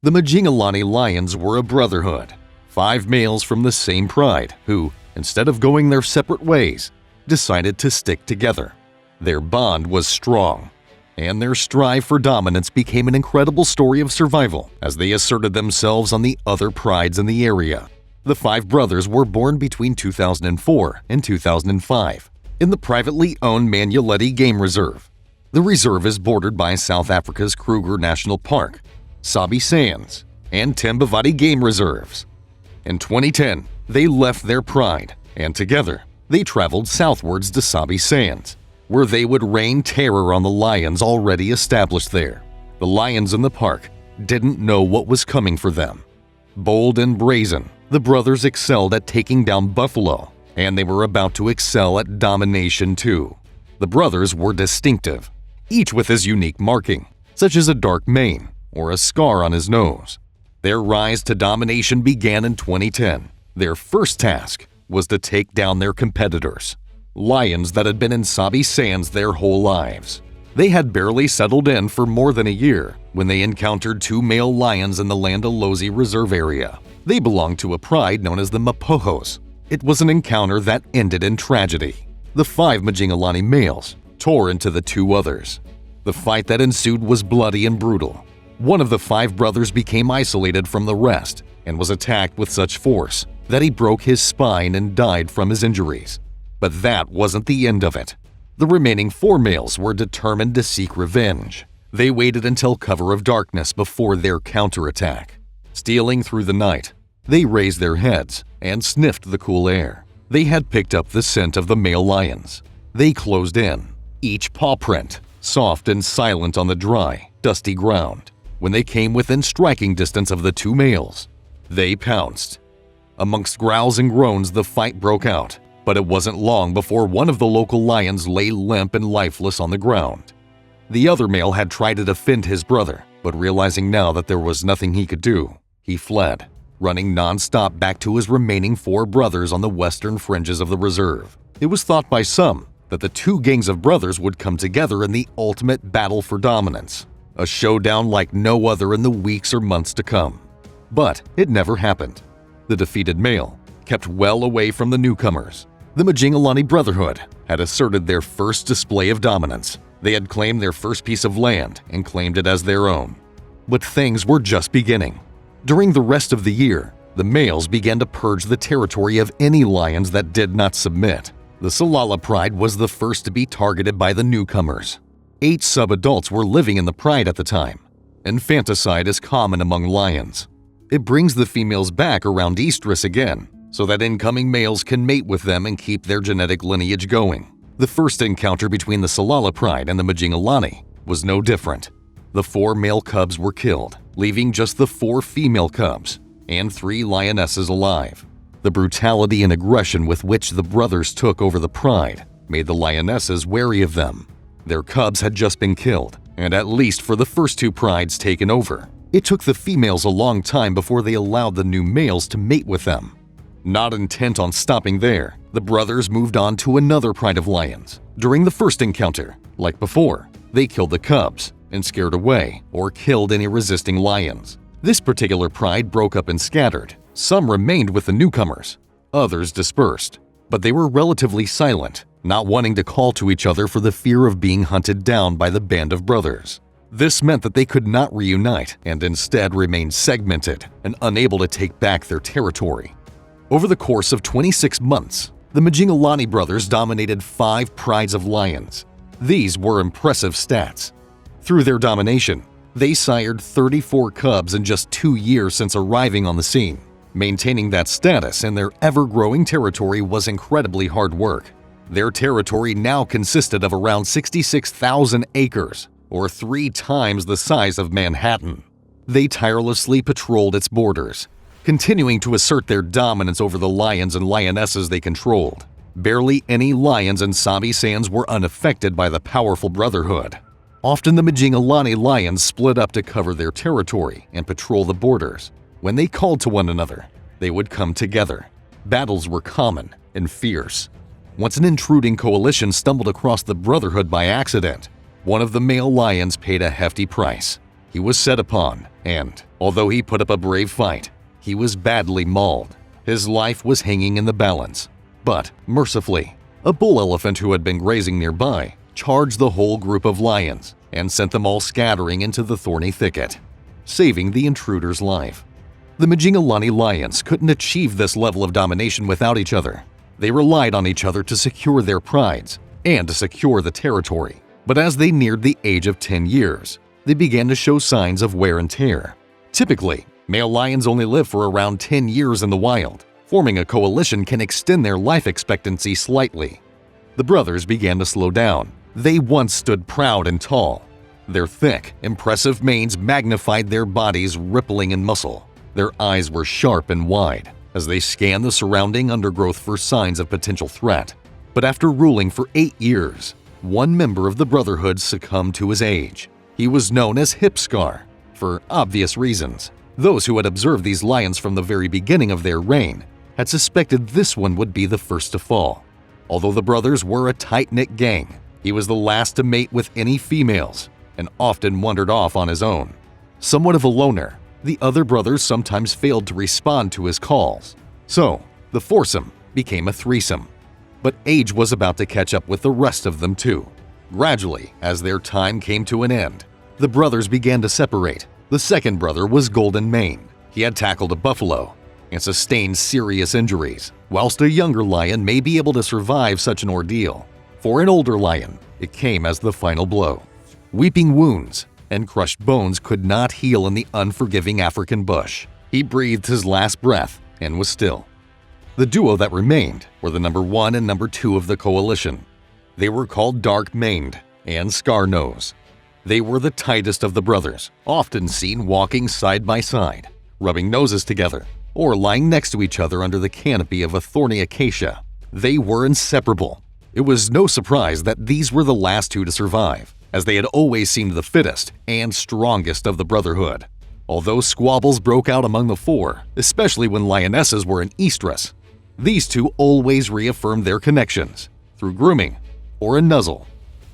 The Majingilane Lions were a brotherhood, 5 males from the same pride who, instead of going their separate ways, decided to stick together. Their bond was strong, and their strive for dominance became an incredible story of survival as they asserted themselves on the other prides in the area. The 5 brothers were born between 2004 and 2005 in the privately owned Manyelethi Game Reserve. The reserve is bordered by South Africa's Kruger National Park, Sabi Sands, and Manyelethi Game Reserves. In 2010, they left their pride, and together, they traveled southwards to Sabi Sands, where they would rain terror on the lions already established there. The lions in the park didn't know what was coming for them. Bold and brazen, the brothers excelled at taking down buffalo, and they were about to excel at domination too. The brothers were distinctive, each with his unique marking, such as a dark mane or a scar on his nose. Their rise to domination began in 2010. Their first task was to take down their competitors, lions that had been in Sabi Sands their whole lives. They had barely settled in for more than a year when they encountered 2 male lions in the Landalozi Reserve area. They belonged to a pride known as the Mapohos. It was an encounter that ended in tragedy. The 5 Majingulani males tore into the 2 others. The fight that ensued was bloody and brutal. One of the 5 brothers became isolated from the rest and was attacked with such force that he broke his spine and died from his injuries. But that wasn't the end of it. The remaining 4 males were determined to seek revenge. They waited until cover of darkness before their counterattack. Stealing through the night, they raised their heads and sniffed the cool air. They had picked up the scent of the male lions. They closed in, each paw print soft and silent on the dry, dusty ground. When they came within striking distance of the 2 males, they pounced. Amongst growls and groans, the fight broke out, but it wasn't long before one of the local lions lay limp and lifeless on the ground. The other male had tried to defend his brother, but realizing now that there was nothing he could do, he fled, running non-stop back to his remaining 4 brothers on the western fringes of the reserve. It was thought by some that the 2 gangs of brothers would come together in the ultimate battle for dominance, a showdown like no other in the weeks or months to come. But it never happened. The defeated male kept well away from the newcomers. The Majingulani Brotherhood had asserted their first display of dominance. They had claimed their first piece of land and claimed it as their own. But things were just beginning. During the rest of the year, the males began to purge the territory of any lions that did not submit. The Salala Pride was the first to be targeted by the newcomers. 8 sub-adults were living in the pride at the time. Infanticide is common among lions. It brings the females back around estrus again, so that incoming males can mate with them and keep their genetic lineage going. The first encounter between the Salala Pride and the Majingulani was no different. The 4 male cubs were killed, leaving just the 4 female cubs and 3 lionesses alive. The brutality and aggression with which the brothers took over the pride made the lionesses wary of them. Their cubs had just been killed, and at least for the first 2 prides taken over, it took the females a long time before they allowed the new males to mate with them. Not intent on stopping there, the brothers moved on to another pride of lions. During the first encounter, like before, they killed the cubs and scared away or killed any resisting lions. This particular pride broke up and scattered. Some remained with the newcomers, others dispersed, but they were relatively silent, not wanting to call to each other for the fear of being hunted down by the band of brothers. This meant that they could not reunite and instead remained segmented and unable to take back their territory. Over the course of 26 months, the Majingulani brothers dominated 5 prides of lions. These were impressive stats. Through their domination, they sired 34 cubs in just 2 years since arriving on the scene. Maintaining that status in their ever-growing territory was incredibly hard work. Their territory now consisted of around 66,000 acres, or 3 times the size of Manhattan. They tirelessly patrolled its borders, continuing to assert their dominance over the lions and lionesses they controlled. Barely any lions in Sabi Sands were unaffected by the powerful brotherhood. Often the Majingilane Lions split up to cover their territory and patrol the borders. When they called to one another, they would come together. Battles were common and fierce. Once an intruding coalition stumbled across the brotherhood by accident, one of the male lions paid a hefty price. he was set upon, and although he put up a brave fight, he was badly mauled. His life was hanging in the balance. But, mercifully, a bull elephant who had been grazing nearby charged the whole group of lions and sent them all scattering into the thorny thicket, saving the intruder's life. The Majingilane Lions couldn't achieve this level of domination without each other. They relied on each other to secure their prides and to secure the territory. But as they neared the age of 10 years, they began to show signs of wear and tear. Typically, male lions only live for around 10 years in the wild. Forming a coalition can extend their life expectancy slightly. The brothers began to slow down. They once stood proud and tall. Their thick, impressive manes magnified their bodies rippling in muscle. Their eyes were sharp and wide as they scanned the surrounding undergrowth for signs of potential threat. But after ruling for 8 years, one member of the Brotherhood succumbed to his age. He was known as Hip Scar, for obvious reasons. Those who had observed these lions from the very beginning of their reign had suspected this one would be the first to fall. Although the brothers were a tight-knit gang, he was the last to mate with any females and often wandered off on his own. Somewhat of a loner, the other brothers sometimes failed to respond to his calls. So, the foursome became a threesome. But age was about to catch up with the rest of them too. Gradually, as their time came to an end, the brothers began to separate. The second brother was Golden Mane. He had tackled a buffalo and sustained serious injuries, whilst a younger lion may be able to survive such an ordeal. For an older lion, it came as the final blow. Weeping wounds and crushed bones could not heal in the unforgiving African bush. He breathed his last breath and was still. The duo that remained were the number 1 and number 2 of the coalition. They were called Dark-Maned and Scar-Nose. They were the tightest of the brothers, often seen walking side by side, rubbing noses together, or lying next to each other under the canopy of a thorny acacia. They were inseparable. It was no surprise that these were the last two to survive, as they had always seemed the fittest and strongest of the Brotherhood. Although squabbles broke out among the four, especially when lionesses were in estrus, these two always reaffirmed their connections through grooming or a nuzzle.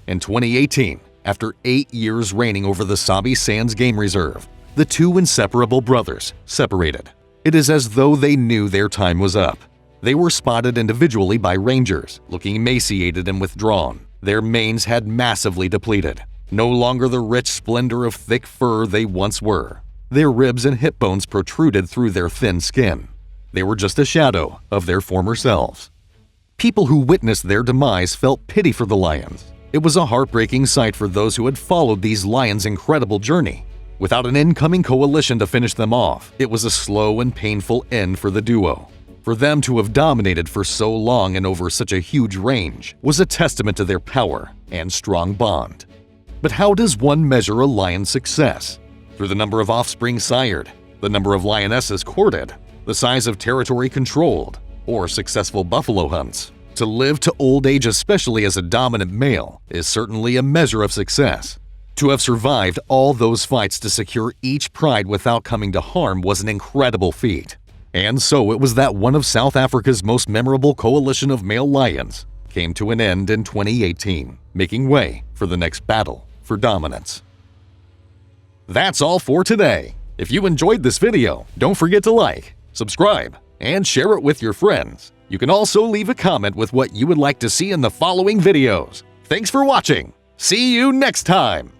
In 2018, after 8 years reigning over the Sabi Sands Game Reserve, the two inseparable brothers separated. It is as though they knew their time was up. They were spotted individually by rangers, looking emaciated and withdrawn. Their manes had massively depleted, no longer the rich splendor of thick fur they once were. Their ribs and hip bones protruded through their thin skin. They were just a shadow of their former selves. People who witnessed their demise felt pity for the lions. It was a heartbreaking sight for those who had followed these lions' incredible journey. Without an incoming coalition to finish them off, it was a slow and painful end for the duo. For them to have dominated for so long and over such a huge range was a testament to their power and strong bond. But how does one measure a lion's success? Through the number of offspring sired, the number of lionesses courted, the size of territory controlled, or successful buffalo hunts. To live to old age, especially as a dominant male, is certainly a measure of success. To have survived all those fights to secure each pride without coming to harm was an incredible feat. And so it was that one of South Africa's most memorable coalition of male lions came to an end in 2018, making way for the next battle for dominance. That's all for today. If you enjoyed this video, don't forget to like, subscribe, and share it with your friends. You can also leave a comment with what you would like to see in the following videos. Thanks for watching. See you next time.